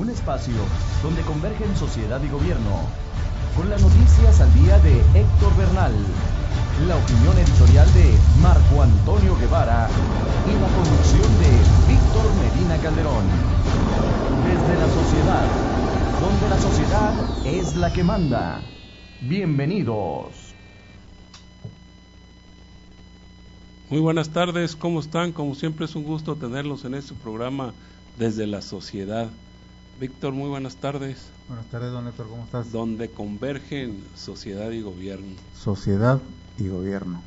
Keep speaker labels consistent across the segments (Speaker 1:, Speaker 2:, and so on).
Speaker 1: un espacio donde convergen sociedad y gobierno, con las noticias al día de Héctor Bernal, la opinión editorial de Marco Antonio Guevara y la conducción de Víctor Medina Calderón. Desde la sociedad, donde la sociedad es la que manda. Bienvenidos.
Speaker 2: Muy buenas tardes, ¿cómo están? Como siempre es un gusto tenerlos en este programa Desde la Sociedad. Víctor, muy buenas tardes.
Speaker 3: Buenas tardes, don Héctor, ¿cómo estás?
Speaker 2: Donde convergen sociedad y gobierno.
Speaker 3: Sociedad y gobierno.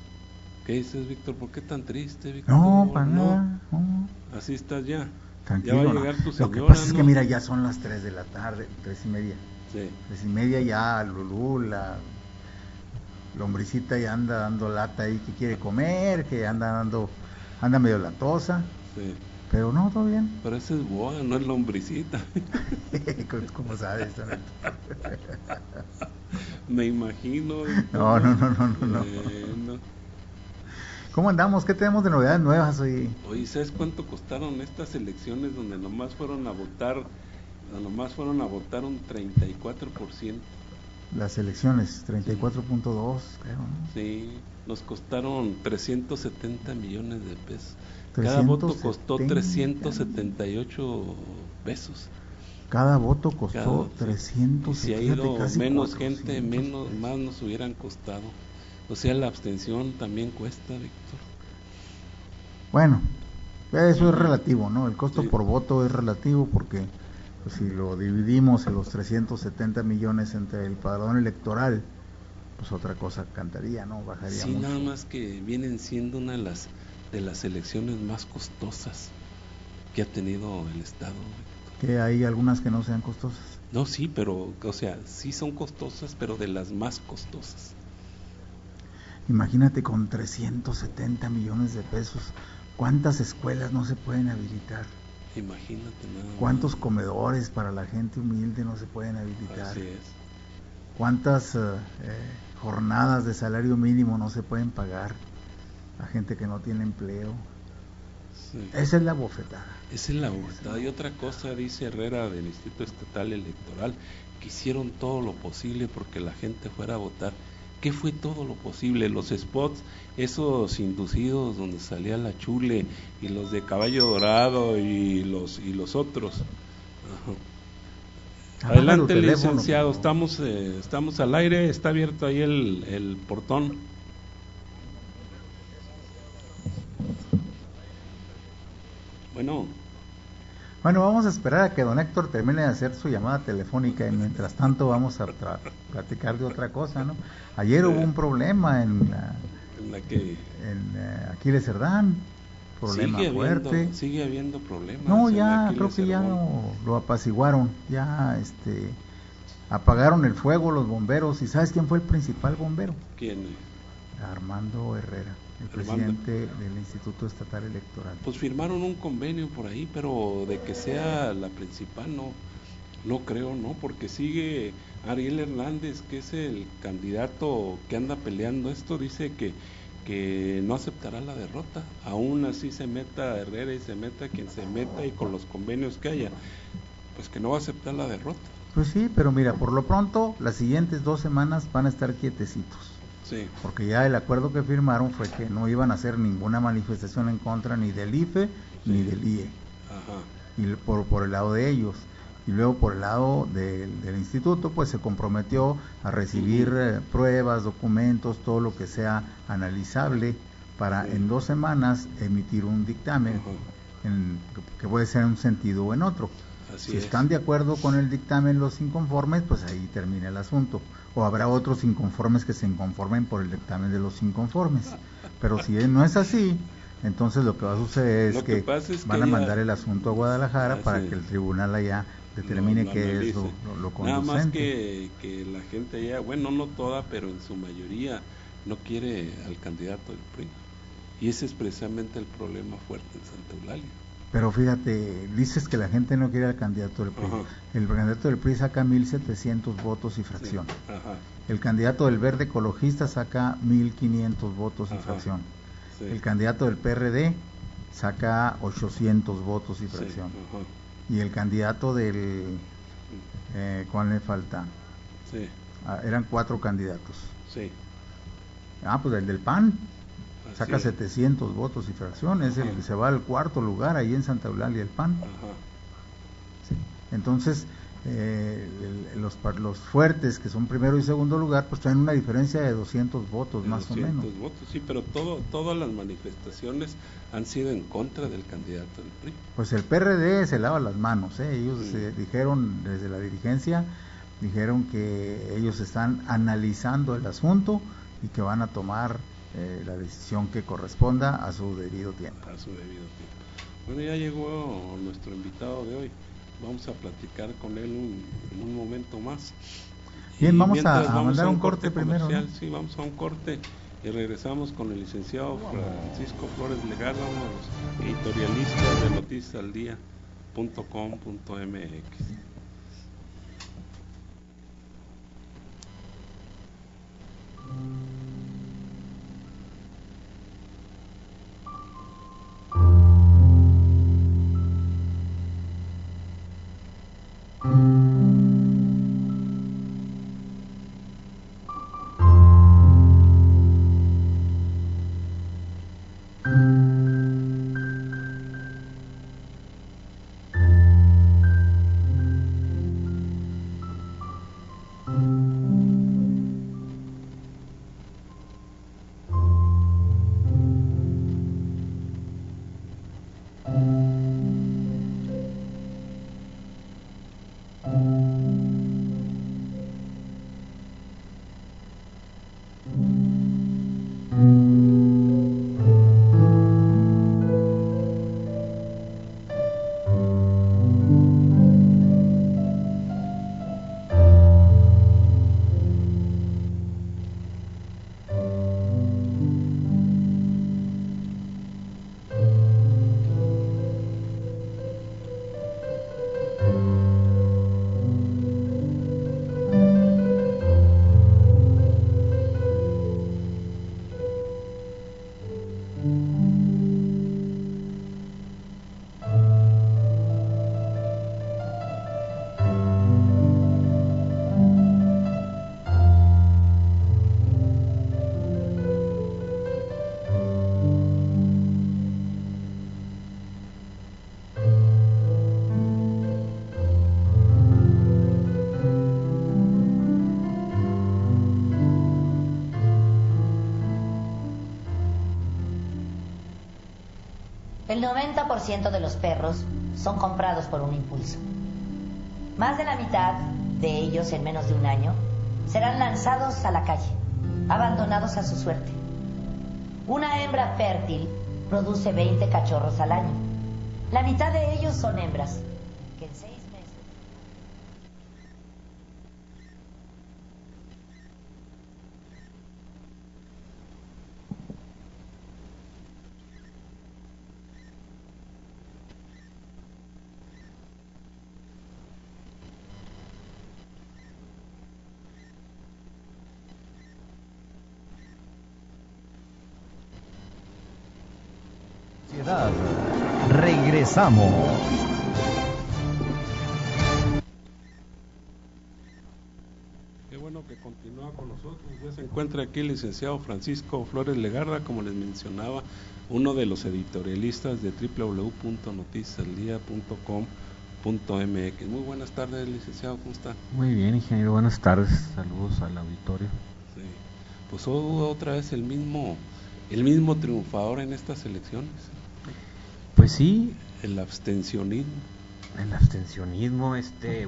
Speaker 2: ¿Qué dices, Víctor? ¿Por qué tan triste, Víctor?
Speaker 3: No, para nada. No.
Speaker 2: Así estás ya.
Speaker 3: Tranquilo.
Speaker 2: Ya va a llegar tu señora.
Speaker 3: Lo que pasa es que mira, ya son las 3 de la tarde, 3:30.
Speaker 2: Sí.
Speaker 3: 3:30 ya, Lulú, la lombricita ya anda dando lata ahí, que quiere comer, que anda medio latosa.
Speaker 2: Sí.
Speaker 3: Pero no, todo bien.
Speaker 2: Pero esa es boa, no es lombricita.
Speaker 3: ¿Cómo sabes, don Héctor?
Speaker 2: Me imagino.
Speaker 3: No. ¿Cómo andamos? ¿Qué tenemos de novedades nuevas hoy?
Speaker 2: Oye, ¿sabes cuánto costaron estas elecciones donde nomás fueron a votar un 34%?
Speaker 3: Las elecciones, 34.2, creo, ¿no?
Speaker 2: Sí, nos costaron 370 millones de pesos. Cada voto costó 378 pesos.
Speaker 3: Cada voto costó 300.
Speaker 2: Y si ha ido menos gente, más nos hubieran costado. O sea, la abstención también cuesta, Víctor.
Speaker 3: Bueno, eso es relativo, ¿no? El costo por voto es relativo porque pues, si lo dividimos en los 370 millones entre el padrón electoral, pues otra cosa cantaría, ¿no? Bajaría mucho.
Speaker 2: Nada más que vienen siendo una de las elecciones más costosas que ha tenido el Estado.
Speaker 3: Que hay algunas que no sean costosas.
Speaker 2: No, sí, pero, o sea, sí son costosas, pero de las más costosas.
Speaker 3: Imagínate con 370 millones de pesos, ¿cuántas escuelas no se pueden habilitar?
Speaker 2: Imagínate nada más.
Speaker 3: ¿Cuántos comedores para la gente humilde no se pueden habilitar?
Speaker 2: Así es.
Speaker 3: ¿Cuántas jornadas de salario mínimo no se pueden pagar a gente que no tiene empleo? Sí. Esa es la bofetada.
Speaker 2: Esa es la bofetada. Y otra cosa, dice Herrera del Instituto Estatal Electoral, que hicieron todo lo posible porque la gente fuera a votar. ¿Qué fue todo lo posible? Los spots, esos inducidos donde salía la Chule y los de Caballo Dorado y los otros. Ajá. Adelante, licenciado, estamos al aire, está abierto ahí el portón. Bueno,
Speaker 3: vamos a esperar a que don Héctor termine de hacer su llamada telefónica y mientras tanto vamos a platicar de otra cosa, ¿no? Ayer hubo un problema en Aquiles Cerdán, problema fuerte.
Speaker 2: Sigue habiendo problemas.
Speaker 3: No, ya creo que ya lo apaciguaron, ya apagaron el fuego los bomberos. ¿Y sabes quién fue el principal bombero?
Speaker 2: ¿Quién?
Speaker 3: Armando Herrera, el presidente del Instituto Estatal Electoral.
Speaker 2: Pues firmaron un convenio por ahí, pero de que sea la principal no creo, ¿no? Porque sigue Ariel Hernández, que es el candidato que anda peleando esto, dice que no aceptará la derrota, aún así se meta Herrera y se meta quien se meta y con los convenios que haya, pues que no va a aceptar la derrota.
Speaker 3: Pues sí, pero mira, por lo pronto las siguientes 2 semanas van a estar quietecitos.
Speaker 2: Sí.
Speaker 3: Porque ya el acuerdo que firmaron fue que no iban a hacer ninguna manifestación en contra ni del IFE ni del IE.
Speaker 2: Ajá.
Speaker 3: Y por el lado de ellos. Y luego por el lado del instituto, pues se comprometió a recibir pruebas, documentos, todo lo que sea analizable para en 2 semanas emitir un dictamen que puede ser en un sentido o en otro. Si están de acuerdo con el dictamen los inconformes, pues ahí termina el asunto. O habrá otros inconformes que se inconformen por el dictamen de los inconformes. Pero si no es así, entonces lo que va a suceder es que van a mandar el asunto a Guadalajara para que el tribunal allá determine qué es lo conducente.
Speaker 2: Nada más que la gente allá, bueno, no toda, pero en su mayoría no quiere al candidato del PRI. Y ese es precisamente el problema fuerte en Santa Eulalia.
Speaker 3: Pero fíjate, dices que la gente no quiere al candidato del PRI. Ajá. El candidato del PRI saca 1,700 votos y fracción.
Speaker 2: Sí. Ajá.
Speaker 3: El candidato del Verde Ecologista saca 1,500 votos y fracción. Sí. El candidato del PRD saca 800 votos y fracción.
Speaker 2: Sí.
Speaker 3: Y el candidato del... ¿cuál le falta?
Speaker 2: Sí.
Speaker 3: Eran 4 candidatos.
Speaker 2: Sí.
Speaker 3: Pues el del PAN
Speaker 2: Así
Speaker 3: saca
Speaker 2: es.
Speaker 3: 700 votos y fracciones, es el que se va al 4.º lugar ahí en Santa Eulalia, el PAN.
Speaker 2: Ajá.
Speaker 3: Sí. Entonces, los fuertes, que son primero y segundo lugar, pues traen una diferencia de 200 votos,
Speaker 2: De
Speaker 3: más
Speaker 2: 200
Speaker 3: o menos.
Speaker 2: votos, sí, pero todas las manifestaciones han sido en contra del candidato del PRI.
Speaker 3: Pues el PRD se lava las manos, ellos dijeron desde la dirigencia, dijeron que ellos están analizando el asunto y que van a tomar la decisión que corresponda a su debido tiempo.
Speaker 2: A su debido tiempo. Bueno, ya llegó nuestro invitado de hoy. Vamos a platicar con él en un momento más.
Speaker 3: Bien,
Speaker 2: Y
Speaker 3: vamos
Speaker 2: mientras
Speaker 3: a mandar un corte primero, ¿no?
Speaker 2: Sí, vamos a un corte y regresamos con el licenciado Francisco Flores Legarda, uno de los editorialistas de noticiasaldía.com.mx.
Speaker 4: El 90% de los perros son comprados por un impulso. Más de la mitad de ellos en menos de un año serán lanzados a la calle, abandonados a su suerte. Una hembra fértil produce 20 cachorros al año. La mitad de ellos son hembras, que en 6 meses...
Speaker 1: Regresamos.
Speaker 2: Qué bueno que continúa con nosotros. Ya se encuentra aquí el licenciado Francisco Flores Legarda, como les mencionaba, uno de los editorialistas de www.noticiasaldía.com.mx. Muy buenas tardes, licenciado, ¿cómo está?
Speaker 5: Muy bien, ingeniero, buenas tardes, saludos al auditorio.
Speaker 2: Sí. Pues hubo otra vez el mismo triunfador en estas elecciones.
Speaker 5: Pues sí,
Speaker 2: El abstencionismo.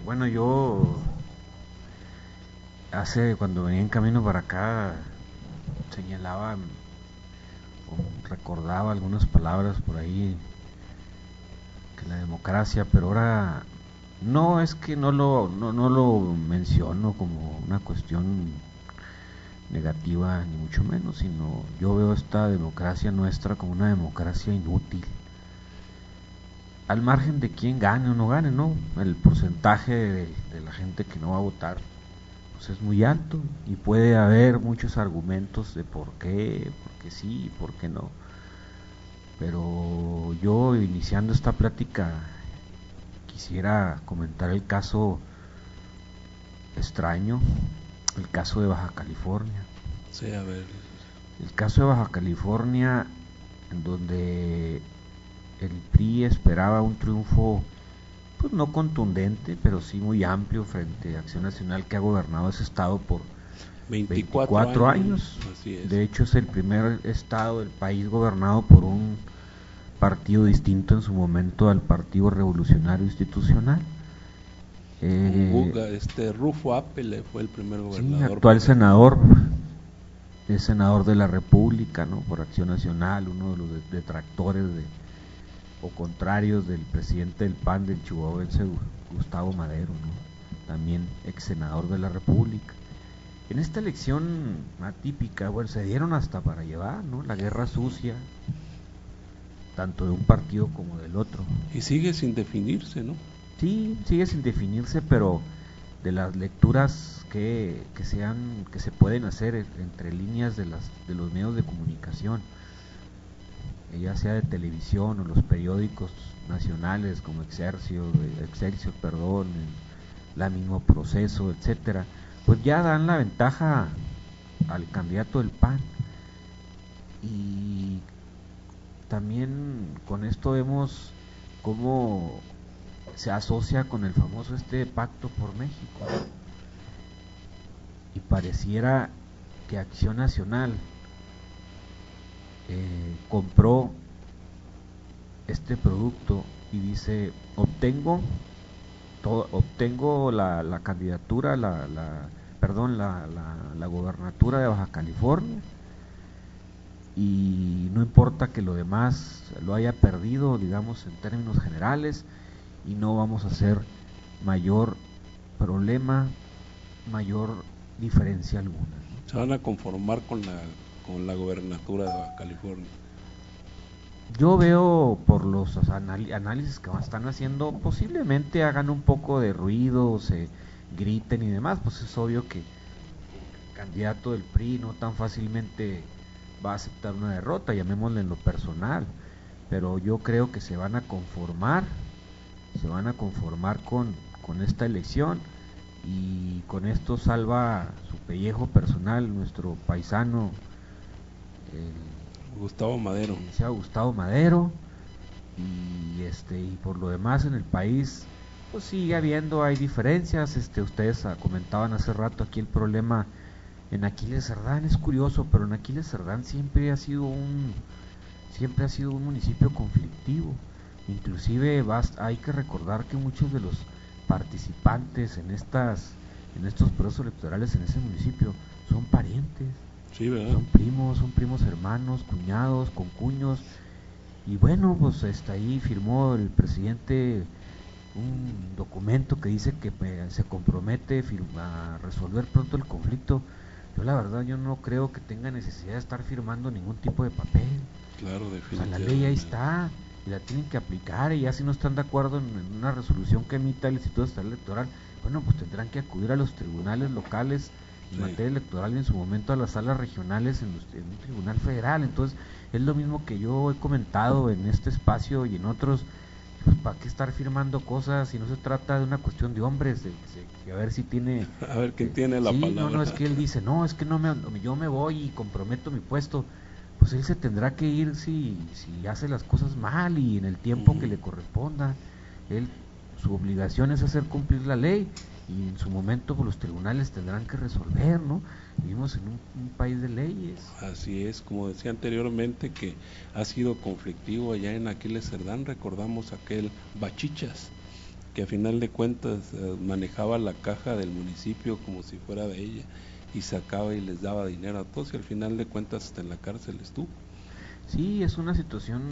Speaker 5: Bueno, yo cuando venía en camino para acá señalaba o recordaba algunas palabras por ahí, que la democracia, pero ahora no es que no lo menciono como una cuestión negativa ni mucho menos, sino yo veo esta democracia nuestra como una democracia inútil, al margen de quién gane o no gane, ¿no? El porcentaje de la gente que no va a votar pues es muy alto y puede haber muchos argumentos de por qué sí, por qué no, pero yo, iniciando esta plática, quisiera comentar el caso extraño, el caso de Baja California.
Speaker 2: Sí, a ver.
Speaker 5: El caso de Baja California, en donde el PRI esperaba un triunfo, pues no contundente, pero sí muy amplio frente a Acción Nacional, que ha gobernado ese estado por 24 años.
Speaker 2: Así es.
Speaker 5: De hecho, es el primer estado del país gobernado por un partido distinto en su momento al Partido Revolucionario Institucional.
Speaker 2: Rufo Apple fue el primer gobernador.
Speaker 5: Sí, actual senador, es senador de la República, ¿no? Por Acción Nacional, uno de los detractores o contrarios del presidente del PAN, del chihuahuense Gustavo Madero, ¿no? También ex senador de la República. En esta elección atípica, bueno, se dieron hasta para llevar, ¿no? La guerra sucia, tanto de un partido como del otro.
Speaker 2: Y sigue sin definirse, ¿no?
Speaker 5: Sí, sigue sin definirse, pero de las lecturas que se pueden hacer entre líneas de los medios de comunicación, ya sea de televisión o los periódicos nacionales como Excelsior, La Mismo Proceso, etcétera, pues ya dan la ventaja al candidato del PAN. Y también con esto vemos cómo se asocia con el famoso Pacto por México, y pareciera que Acción Nacional compró este producto y dice: obtengo la candidatura, la gobernatura de Baja California, y no importa que lo demás lo haya perdido, digamos, en términos generales, y no vamos a hacer mayor problema, mayor diferencia alguna, ¿no?
Speaker 2: Se van a conformar con la gobernatura de Baja California.
Speaker 5: Yo veo por los análisis que están haciendo, posiblemente hagan un poco de ruido, se griten y demás, pues es obvio que el candidato del PRI no tan fácilmente va a aceptar una derrota, llamémosle en lo personal, pero yo creo que se van a conformar con esta elección, y con esto salva su pellejo personal nuestro paisano
Speaker 2: Gustavo Madero.
Speaker 5: Gustavo Madero, y por lo demás en el país pues sigue habiendo, hay diferencias. Ustedes comentaban hace rato aquí el problema en Aquiles Cerdán. Es curioso, pero en Aquiles Cerdán siempre ha sido un municipio conflictivo. Inclusive hay que recordar que muchos de los participantes en estos procesos electorales en ese municipio son parientes.
Speaker 2: Sí, ¿verdad?
Speaker 5: Son primos hermanos, cuñados, concuños. Y bueno, pues ahí firmó el presidente un documento que dice que se compromete a resolver pronto el conflicto. Yo la verdad, yo no creo que tenga necesidad de estar firmando ningún tipo de papel.
Speaker 2: Claro, definitivamente.
Speaker 5: O sea, la ley ahí está y la tienen que aplicar, y ya si no están de acuerdo en una resolución que emita el Instituto Estatal Electoral, bueno, pues tendrán que acudir a los tribunales locales en materia electoral, y en su momento a las salas regionales en un tribunal federal. Entonces es lo mismo que yo he comentado en este espacio y en otros. Pues para qué estar firmando cosas si no se trata de una cuestión de hombres, de a ver si tiene,
Speaker 2: a ver quién tiene la palabra.
Speaker 5: No, es que él dice, no, es que yo me voy y comprometo mi puesto. Pues él se tendrá que ir si hace las cosas mal y en el tiempo que le corresponda. Su obligación es hacer cumplir la ley, y en su momento pues los tribunales tendrán que resolver, ¿no? Vivimos en un país de leyes.
Speaker 2: Así es, como decía anteriormente, que ha sido conflictivo allá en Aquiles Cerdán. Recordamos aquel Bachichas, que a final de cuentas manejaba la caja del municipio como si fuera de ella, y sacaba y les daba dinero a todos, y al final de cuentas hasta en la cárcel estuvo.
Speaker 5: Sí, es una situación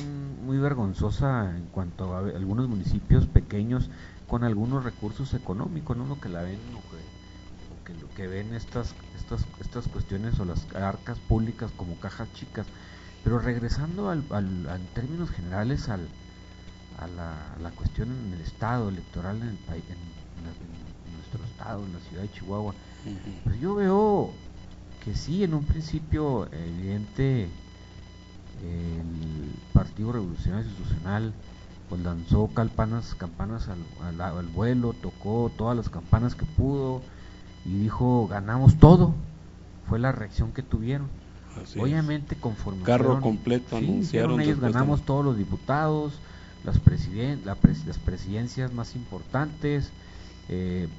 Speaker 5: muy vergonzosa en cuanto a algunos municipios pequeños con algunos recursos económicos, ¿no? Lo que la ven o que ven estas cuestiones o las arcas públicas como cajas chicas. Pero regresando en términos generales a la cuestión en el estado electoral en el país, en nuestro estado, en la ciudad de Chihuahua, pues yo veo que sí, en un principio evidente, el Partido Revolucionario Institucional pues lanzó campanas al vuelo, tocó todas las campanas que pudo y dijo ganamos todo. Fue la reacción que tuvieron.
Speaker 2: Así
Speaker 5: Obviamente conforme
Speaker 2: carro
Speaker 5: fueron,
Speaker 2: completo anunciaron
Speaker 5: ellos
Speaker 2: después
Speaker 5: ganamos
Speaker 2: de...
Speaker 5: todos los diputados, las presidencias más importantes,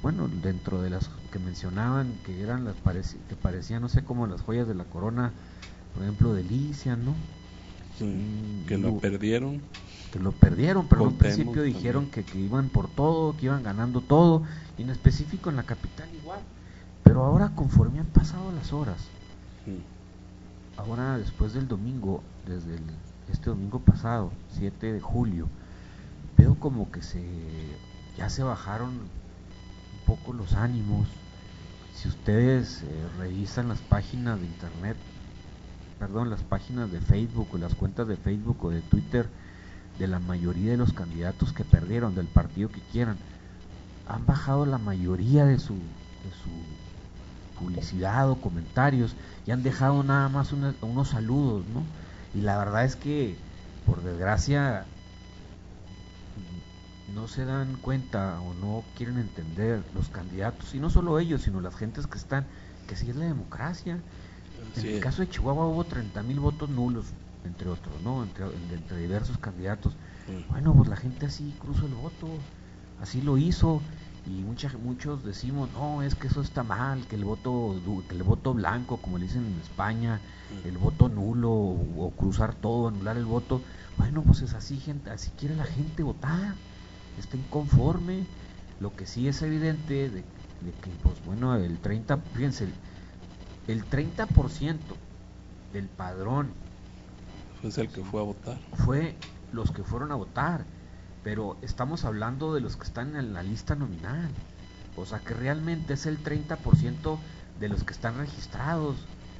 Speaker 5: bueno, dentro de las que mencionaban que eran que parecían, no sé, como las joyas de la corona, por ejemplo Delicia, ¿no?
Speaker 2: que lo perdieron,
Speaker 5: pero en un
Speaker 2: Contemos
Speaker 5: principio dijeron que iban por todo, que iban ganando todo, y en específico en la capital igual. Pero ahora conforme han pasado las horas, ahora después del domingo, desde este domingo pasado, 7 de julio, veo como que ya se bajaron un poco los ánimos. Si ustedes revisan las páginas de internet, las páginas de Facebook o las cuentas de Facebook o de Twitter de la mayoría de los candidatos que perdieron, del partido que quieran, han bajado la mayoría de su publicidad o comentarios y han dejado nada más unos saludos, ¿no? Y la verdad es que, por desgracia, no se dan cuenta o no quieren entender los candidatos, y no solo ellos, sino las gentes que están, que sí es la democracia. En el caso de Chihuahua hubo 30,000 votos nulos, entre otros, ¿no? Entre diversos candidatos. Bueno, pues la gente así cruzó el voto, así lo hizo, y muchos decimos, no, es que eso está mal, que el voto blanco, como le dicen en España, el voto nulo, o cruzar todo, anular el voto. Bueno, pues es así, gente, así quiere la gente votar, está inconforme. Lo que sí es evidente de que, pues bueno, fíjense, el 30% del padrón
Speaker 2: es el que fue a votar.
Speaker 5: Fue los que fueron a votar, pero estamos hablando de los que están en la lista nominal. O sea que realmente es el 30% de los que están registrados.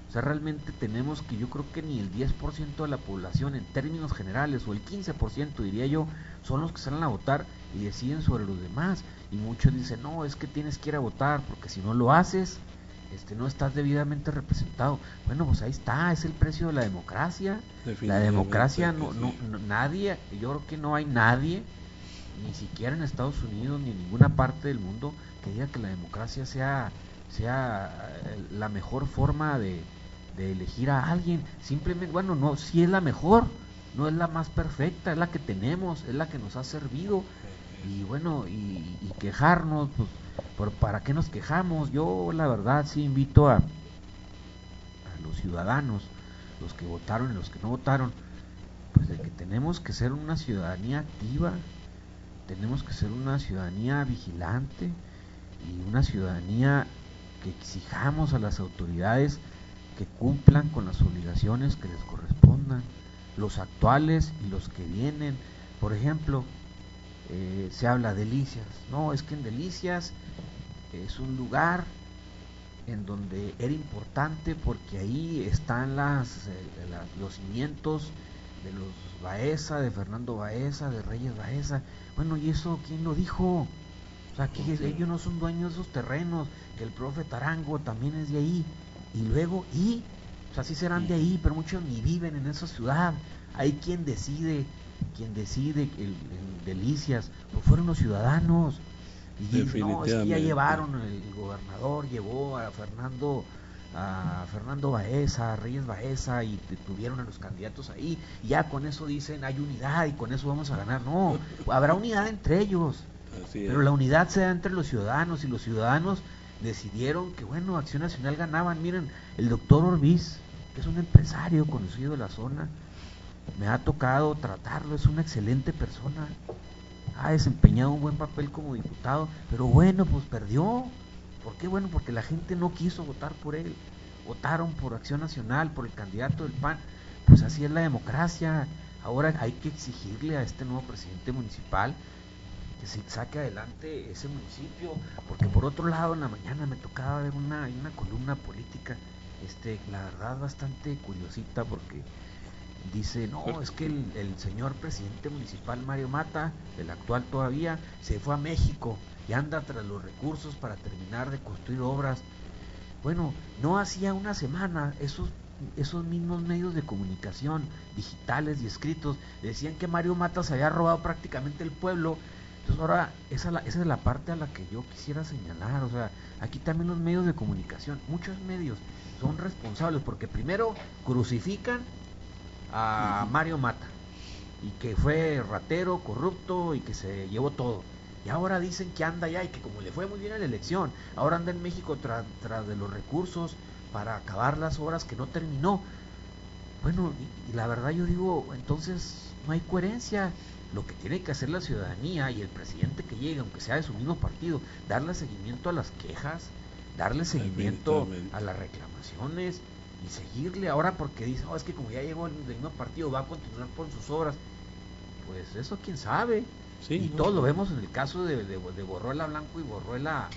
Speaker 5: O sea, realmente tenemos que, yo creo que ni el 10% de la población en términos generales, o el 15% diría yo, son los que salen a votar y deciden sobre los demás. Y muchos dicen, no, es que tienes que ir a votar, porque si no lo haces, no estás debidamente representado. Bueno, pues ahí está, es el precio de la democracia. La democracia, nadie, yo creo que no hay nadie, ni siquiera en Estados Unidos ni en ninguna parte del mundo, que diga que la democracia sea la mejor forma de elegir a alguien. Simplemente, bueno, no, sí es la mejor, no es la más perfecta, es la que tenemos, es la que nos ha servido. Y bueno, y quejarnos, pues, ¿para qué nos quejamos? Yo la verdad sí invito a los ciudadanos, los que votaron y los que no votaron, pues de que tenemos que ser una ciudadanía activa, tenemos que ser una ciudadanía vigilante y una ciudadanía que exijamos a las autoridades que cumplan con las obligaciones que les correspondan, los actuales y los que vienen. Por ejemplo, se habla de Delicias. No, es que en Delicias es un lugar en donde era importante porque ahí están los cimientos de los Baeza, de Fernando Baeza, de Reyes Baeza. Bueno, ¿y eso quién lo dijo? O sea, que ellos no son dueños de esos terrenos, que el profe Tarango también es de ahí. Y luego, o sea, sí serán de ahí, pero muchos ni viven en esa ciudad. Hay quien decide en Delicias, pues fueron los ciudadanos. Y no, es que ya llevaron, el gobernador llevó a Fernando Baeza, a Reyes Baeza, y detuvieron a los candidatos ahí, y ya con eso dicen hay unidad y con eso vamos a ganar. No, habrá unidad entre ellos, pero la unidad se da entre los ciudadanos, y los ciudadanos decidieron que, bueno, Acción Nacional ganaban. Miren, el doctor Orbiz, que es un empresario conocido de la zona, me ha tocado tratarlo, es una excelente persona, ha desempeñado un buen papel como diputado, pero bueno, pues perdió. ¿Por qué? Bueno, porque la gente no quiso votar por él, votaron por Acción Nacional, por el candidato del PAN. Pues así es la democracia. Ahora hay que exigirle a este nuevo presidente municipal que se saque adelante ese municipio, porque por otro lado en la mañana me tocaba ver una columna política, la verdad bastante curiosita, porque dice, no, es que el señor presidente municipal Mario Mata, el actual todavía, se fue a México y anda tras los recursos para terminar de construir obras. Bueno, no hacía una semana esos esos mismos medios de comunicación, digitales y escritos, decían que Mario Mata se había robado prácticamente el pueblo. Entonces ahora esa es la parte a la que yo quisiera señalar. O sea, aquí también los medios de comunicación, muchos medios son responsables, porque primero crucifican a Mario Mata, y que fue ratero, corrupto, y que se llevó todo. Y ahora dicen que anda allá, y que como le fue muy bien en la elección, ahora anda en México tras de los recursos para acabar las obras que no terminó. Bueno, y la verdad yo digo, entonces no hay coherencia. Lo que tiene que hacer la ciudadanía y el presidente que llegue, aunque sea de su mismo partido, darle seguimiento a las quejas, darle seguimiento a las reclamaciones y seguirle. Ahora porque dice, es que como ya llegó del mismo partido, va a continuar con sus obras. Pues eso quién sabe. Sí, y todos lo vemos en el caso de Borruela Blanco y Borruela,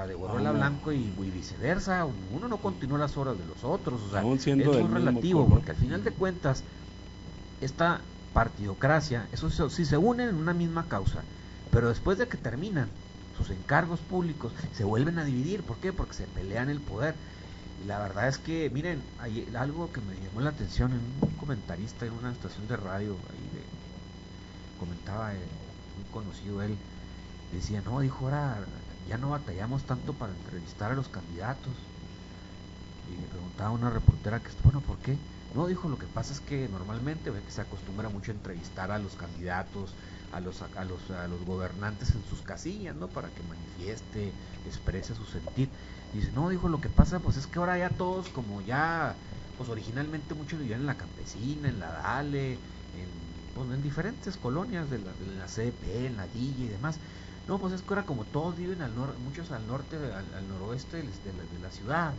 Speaker 5: de Borruela Blanco y viceversa. Uno no continúa las obras de los otros, o sea, es muy relativo, porque al final de cuentas esta partidocracia, eso sí se unen en una misma causa, pero después de que terminan sus encargos públicos se vuelven a dividir. ¿Por qué? Porque se pelean el poder. Y la verdad es que, miren, hay algo que me llamó la atención en un comentarista en una estación de radio, comentaba muy conocido él, decía, no, dijo, ahora ya no batallamos tanto para entrevistar a los candidatos. Y le preguntaba a una reportera que, bueno, ¿por qué? No, dijo, lo que pasa es que normalmente ve que se acostumbra mucho a entrevistar a los candidatos, a los gobernantes en sus casillas, ¿no? Para que manifieste, exprese su sentir. Y dice, no, dijo, lo que pasa pues es que ahora ya todos, como ya, pues originalmente muchos vivían en la Campesina, en la Dale, en diferentes colonias de la CDP, en la Dilla y demás. No, pues es que ahora como todos viven al norte, muchos al norte, al noroeste de la ciudad,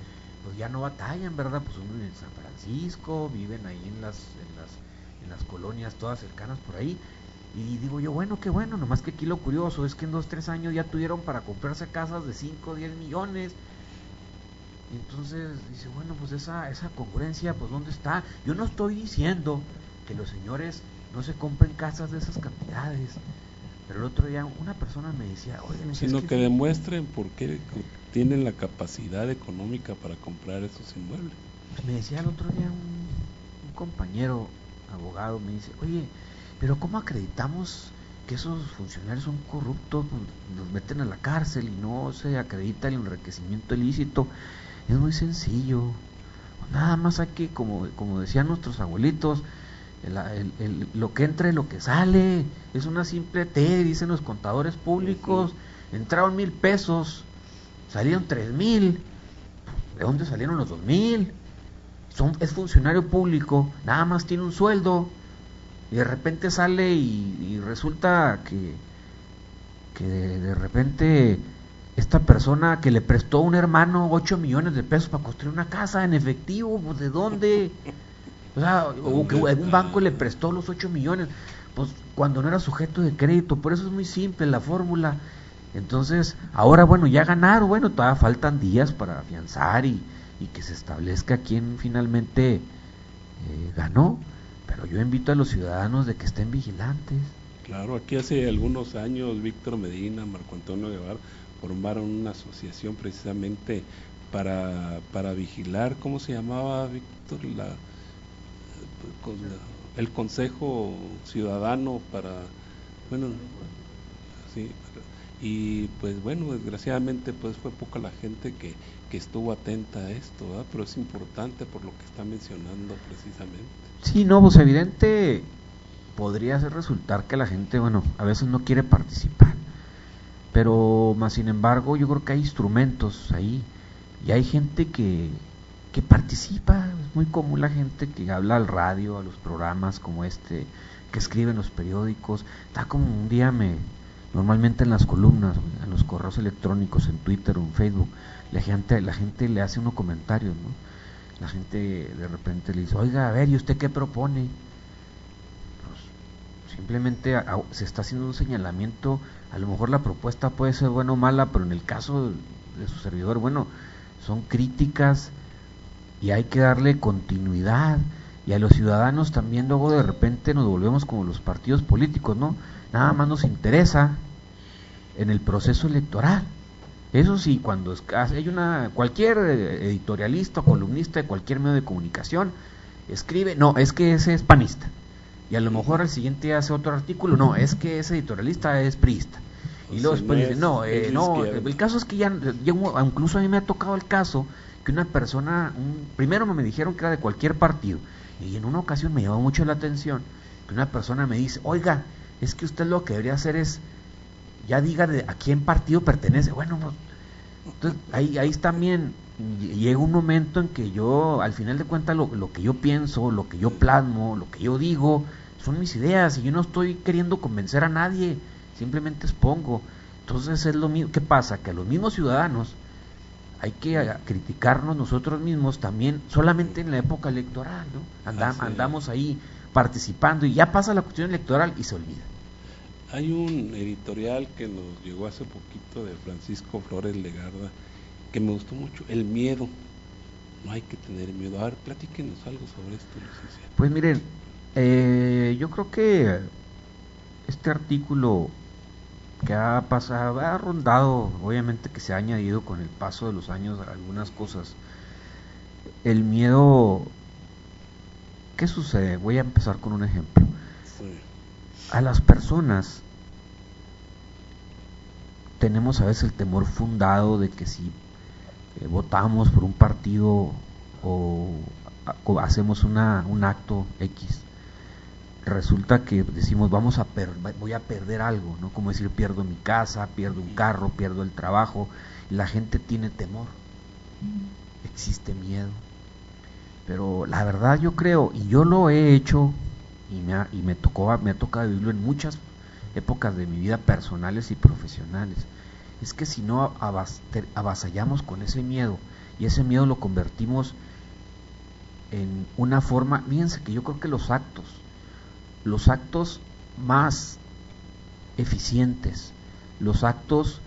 Speaker 5: pues ya no batallan, ¿verdad? Pues uno vive en San Francisco, viven ahí en las colonias todas cercanas por ahí. Y digo yo, bueno, qué bueno, nomás que aquí lo curioso es que en 2-3 años ya tuvieron para comprarse casas de 5 o 10 millones. Y entonces dice, bueno, pues esa congruencia, pues ¿dónde está? Yo no estoy diciendo que los señores no se compren casas de esas cantidades, pero el otro día una persona me decía, oye,
Speaker 2: sino que demuestren por qué tienen la capacidad económica para comprar esos inmuebles.
Speaker 5: Me decía el otro día un compañero abogado, me dice, oye, pero ¿cómo acreditamos que esos funcionarios son corruptos? Los meten a la cárcel y no se acredita el enriquecimiento ilícito. Es muy sencillo, nada más hay que, como decían nuestros abuelitos, lo que entra y lo que sale, es una simple T, dicen los contadores públicos. Entraron 1,000 pesos, salieron 3,000, ¿de dónde salieron los 2,000? Es funcionario público, nada más tiene un sueldo, y de repente sale y resulta que de repente esta persona que le prestó a un hermano 8 millones de pesos para construir una casa en efectivo, pues ¿de dónde? O sea, o que un banco le prestó los 8 millones, pues cuando no era sujeto de crédito. Por eso es muy simple la fórmula. Entonces, ahora bueno, ya ganaron, bueno, todavía faltan días para afianzar y que se establezca quién finalmente ganó, pero yo invito a los ciudadanos de que estén vigilantes.
Speaker 2: Claro, aquí hace algunos años Víctor Medina, Marco Antonio Guevara formaron una asociación precisamente para vigilar, ¿cómo se llamaba, Víctor? El Consejo Ciudadano y pues bueno, desgraciadamente pues fue poca la gente que estuvo atenta a esto, ¿verdad? Pero es importante por lo que está mencionando precisamente.
Speaker 5: Sí, no, pues evidente podría ser resultar que la gente, bueno, a veces no quiere participar, pero más sin embargo yo creo que hay instrumentos ahí y hay gente que participa. Es muy común la gente que habla al radio, a los programas como este, que escribe en los periódicos. Está como un día normalmente en las columnas, en los correos electrónicos, en Twitter o en Facebook, la gente le hace unos comentarios, ¿no? La gente de repente le dice, oiga, a ver, ¿y usted qué propone? Pues simplemente se está haciendo un señalamiento. A lo mejor la propuesta puede ser buena o mala, pero en el caso de su servidor, bueno, son críticas y hay que darle continuidad. Y a los ciudadanos también luego de repente nos volvemos como los partidos políticos, ¿no? Nada más nos interesa en el proceso electoral, Eso sí, cuando hay cualquier editorialista o columnista de cualquier medio de comunicación escribe, no, es que ese es panista, y a lo mejor al siguiente día hace otro artículo, no, es que ese editorialista es priista, y luego después dice, no, el caso es que ya incluso a mí me ha tocado el caso que una persona, primero me dijeron que era de cualquier partido, y en una ocasión me llamó mucho la atención que una persona me dice, oiga, es que usted lo que debería hacer es, ya diga a quién partido pertenece. Bueno, no. Entonces ahí también llega un momento en que yo, al final de cuentas, lo que yo pienso, lo que yo plasmo, lo que yo digo, son mis ideas, y yo no estoy queriendo convencer a nadie, simplemente expongo. Entonces es lo mismo. ¿Qué pasa? Que a los mismos ciudadanos hay que criticarnos nosotros mismos también, solamente en la época electoral, ¿no? Andamos ahí participando, y ya pasa la cuestión electoral y se olvida.
Speaker 2: Hay un editorial que nos llegó hace poquito de Francisco Flores Legarda que me gustó mucho, el miedo. No hay que tener miedo. A ver, platíquenos algo sobre esto, licenciado.
Speaker 5: Pues miren, yo creo que este artículo que ha rondado, obviamente que se ha añadido con el paso de los años algunas cosas. El miedo, ¿qué sucede? Voy a empezar con un ejemplo.
Speaker 2: Sí.
Speaker 5: A las personas tenemos a veces el temor fundado de que si votamos por un partido o hacemos un acto X, resulta que decimos voy a perder algo, ¿no? Como decir, pierdo mi casa, pierdo un carro, pierdo el trabajo, y la gente tiene temor, existe miedo. Pero la verdad yo creo, y yo lo he hecho, y me ha tocado vivirlo en muchas épocas de mi vida personales y profesionales, es que si no avasallamos con ese miedo, y ese miedo lo convertimos en una forma, fíjense que yo creo que los actos más eficientes, los actos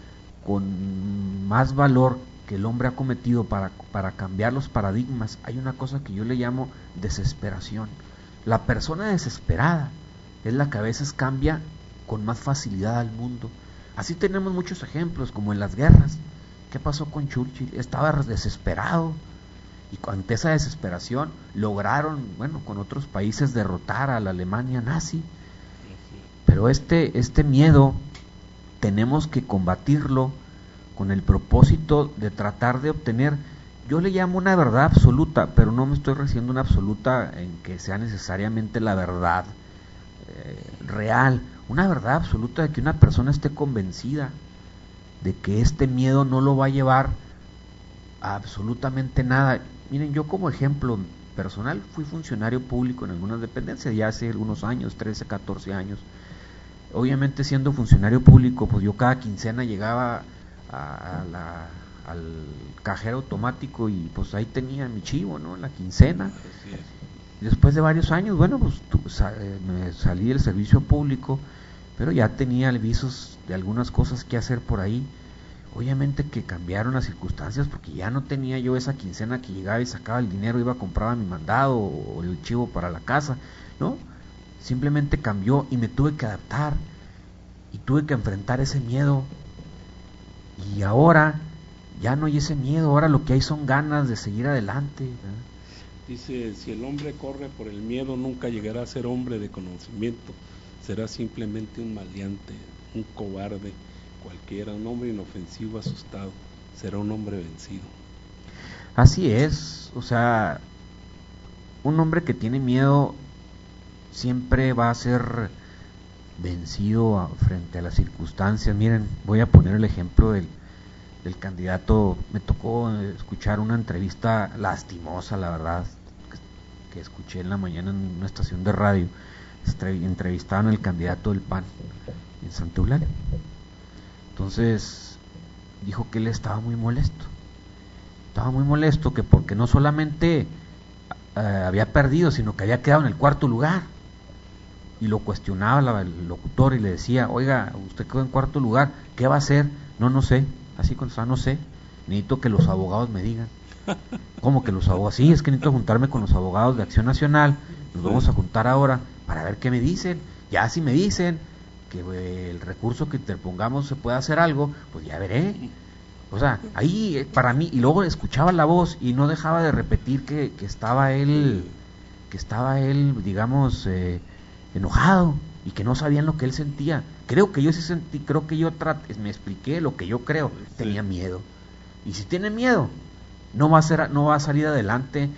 Speaker 5: con más valor que el hombre ha cometido para cambiar los paradigmas, hay una cosa que yo le llamo desesperación. La persona desesperada es la que a veces cambia con más facilidad al mundo. Así tenemos muchos ejemplos, como en las guerras. ¿Qué pasó con Churchill? Estaba desesperado, y ante esa desesperación lograron, con otros países derrotar a la Alemania nazi. Pero este miedo tenemos que combatirlo con el propósito de tratar de obtener, yo le llamo una verdad absoluta, pero no me estoy refiriendo a una absoluta en que sea necesariamente la verdad real, una verdad absoluta de que una persona esté convencida de que este miedo no lo va a llevar a absolutamente nada. Miren, yo como ejemplo personal fui funcionario público en algunas dependencias ya hace algunos años, 13, 14 años. Obviamente, siendo funcionario público, pues yo cada quincena llegaba al cajero automático y pues ahí tenía mi chivo, ¿no? La quincena. Después de varios años, me salí del servicio público, pero ya tenía avisos de algunas cosas que hacer por ahí. Obviamente que cambiaron las circunstancias, porque ya no tenía yo esa quincena que llegaba y sacaba el dinero, iba a comprar mi mandado o el chivo para la casa, ¿no? Simplemente cambió y me tuve que adaptar y tuve que enfrentar ese miedo. Y ahora ya no hay ese miedo, ahora lo que hay son ganas de seguir adelante, ¿verdad?
Speaker 2: Dice, si el hombre corre por el miedo, nunca llegará a ser hombre de conocimiento, será simplemente un maleante, un cobarde cualquiera, un hombre inofensivo, asustado, será un hombre vencido.
Speaker 5: Así es, o sea, un hombre que tiene miedo siempre va a ser vencido frente a las circunstancias. Miren, voy a poner el ejemplo del candidato. Me tocó escuchar una entrevista lastimosa, la verdad, que escuché en la mañana en una estación de radio. Entrevistaban al candidato del PAN en Santa Eulalia. Entonces dijo que él estaba muy molesto que porque no solamente había perdido, sino que había quedado en el cuarto lugar. Y lo cuestionaba el locutor y le decía, oiga, usted quedó en cuarto lugar, ¿qué va a hacer? No sé. Así contestaba, no sé, necesito que los abogados me digan. ¿Cómo que los abogados? Sí, es que necesito juntarme con los abogados de Acción Nacional, nos vamos a juntar ahora para ver qué me dicen. Ya si me dicen que el recurso que interpongamos se puede hacer algo, pues ya veré. O sea, ahí para mí, y luego escuchaba la voz y no dejaba de repetir que estaba él, digamos, enojado y que no sabían lo que él sentía. Creo que yo sí sentí, creo que yo me expliqué lo que yo creo. Tenía miedo. Y si tiene miedo, no va a salir adelante.